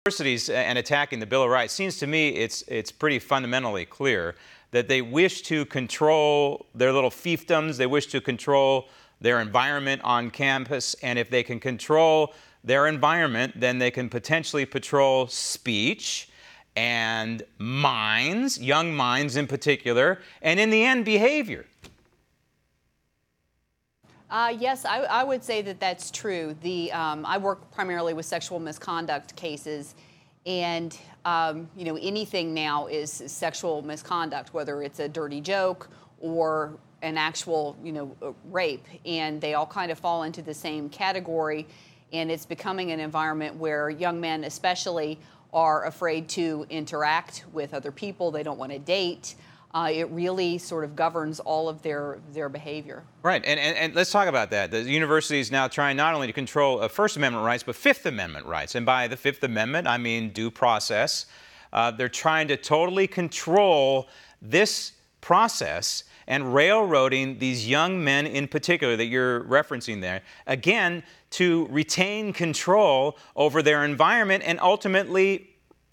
universities and attacking the Bill of Rights, seems to me it's pretty fundamentally clear that they wish to control their little fiefdoms, they wish to control their environment on campus, and if they can control their environment, then they can potentially control speech and minds, young minds in particular, and in the end, behavior. Yes, I would say that that's true. I work primarily with sexual misconduct cases, and anything now is sexual misconduct, whether it's a dirty joke or an actual rape, and they all kind of fall into the same category. And it's becoming an environment where young men, especially, are afraid to interact with other people. They don't want to date. It really sort of governs all of their behavior. Right, and let's talk about that. The university is now trying not only to control First Amendment rights, but Fifth Amendment rights. And by the Fifth Amendment, I mean due process. They're trying to totally control this process and railroading these young men in particular that you're referencing there, again, to retain control over their environment and ultimately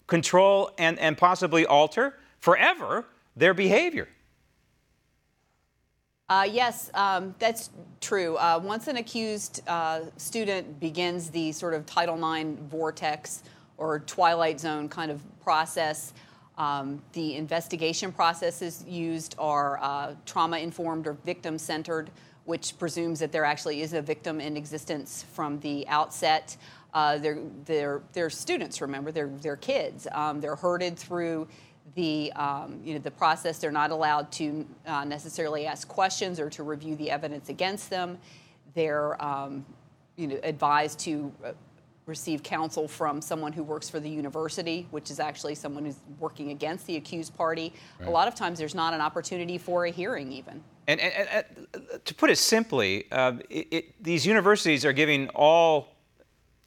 control and possibly alter forever their behavior. Yes, that's true. Once an accused student begins the sort of Title IX vortex or Twilight Zone kind of process, the investigation processes used are trauma-informed or victim-centered, which presumes that there actually is a victim in existence from the outset. They're students, remember, they're kids. They're herded through the process. They're not allowed to necessarily ask questions or to review the evidence against them. They're advised to receive counsel from someone who works for the university, which is actually someone who's working against the accused party. Right. A lot of times there's not an opportunity for a hearing even. And to put it simply, these universities are giving all,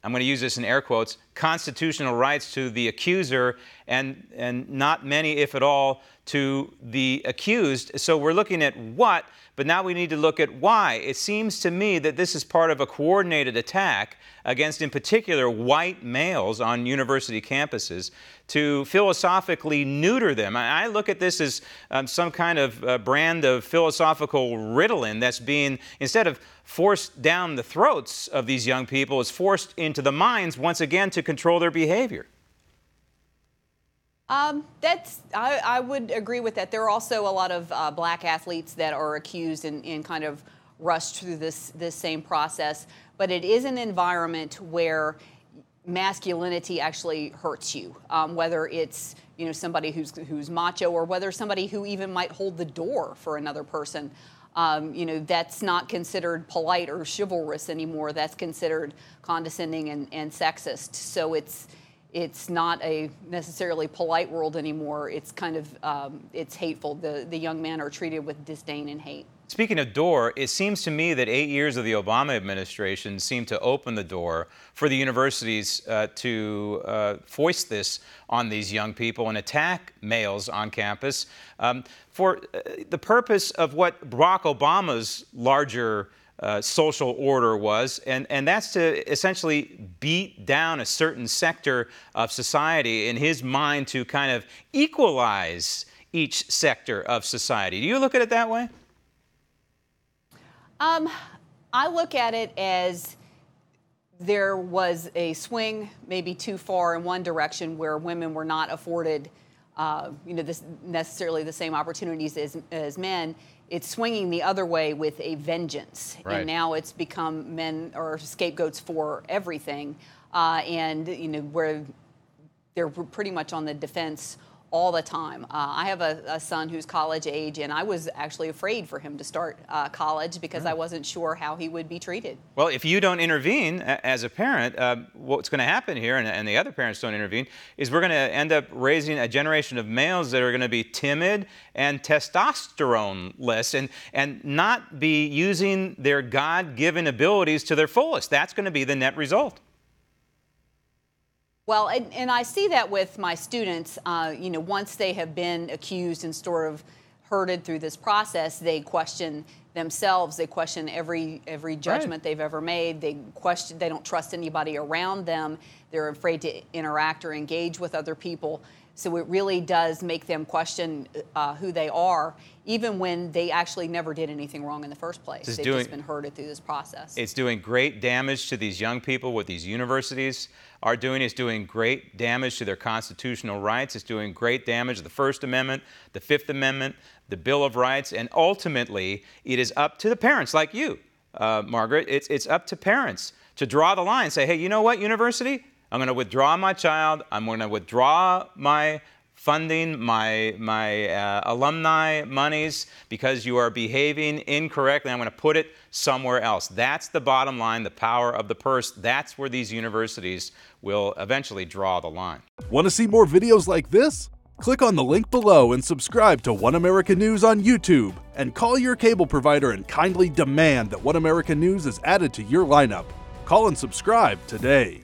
I'm going to use this in air quotes, constitutional rights to the accuser and not many, if at all, to the accused. So we're looking at what, but now we need to look at why. It seems to me that this is part of a coordinated attack against, in particular, white males on university campuses to philosophically neuter them. I look at this as some kind of brand of philosophical Ritalin that's being, instead of forced down the throats of these young people, is forced into the minds once again to control their behavior. I would agree with that. There are also a lot of black athletes that are accused and kind of rushed through this same process. But it is an environment where masculinity actually hurts you, whether it's somebody who's macho or whether somebody who even might hold the door for another person. That's not considered polite or chivalrous anymore. That's considered condescending and sexist. So it's not a necessarily polite world anymore. It's kind of it's hateful. The young men are treated with disdain and hate. Speaking of door, it seems to me that 8 years of the Obama administration seemed to open the door for the universities to foist this on these young people and attack males on campus for the purpose of what Barack Obama's larger social order was, and that's to essentially beat down a certain sector of society, in his mind, to kind of equalize each sector of society. Do you look at it that way? I look at it as there was a maybe too far in one direction where women were not afforded necessarily the same opportunities as men. It's swinging the other way with a vengeance. Right. And now it's become men are scapegoats for everything. Where they're pretty much on the defense all the time. I have a son who's college age, and I was actually afraid for him to start college because I wasn't sure how he would be treated. Well, if you don't intervene as a parent, what's going to happen here, and the other parents don't intervene, is we're going to end up raising a generation of males that are going to be timid and testosterone-less and not be using their God-given abilities to their fullest. That's going to be the net result. Well, and I see that with my students, once they have been accused and sort of herded through this process, they question themselves. They question every judgment they've ever made. They don't trust anybody around them. They're afraid to interact or engage with other people. So it really does make them question who they are, even when they actually never did anything wrong in the first place. They've just been herded through this process. It's doing great damage to these young people. What these universities are doing is doing great damage to their constitutional rights. It's doing great damage to the First Amendment, the Fifth Amendment, the Bill of Rights, and ultimately it is up to the parents like you, Margaret. It's up to parents to draw the line, say, hey, you know what, university? I'm going to withdraw my child. I'm going to withdraw my funding, my alumni monies, because you are behaving incorrectly. I'm going to put it somewhere else. That's the bottom line, the power of the purse. That's where these universities will eventually draw the line. Want to see more videos like this? Click on the link below and subscribe to One American News on YouTube. And call your cable provider and kindly demand that One American News is added to your lineup. Call and subscribe today.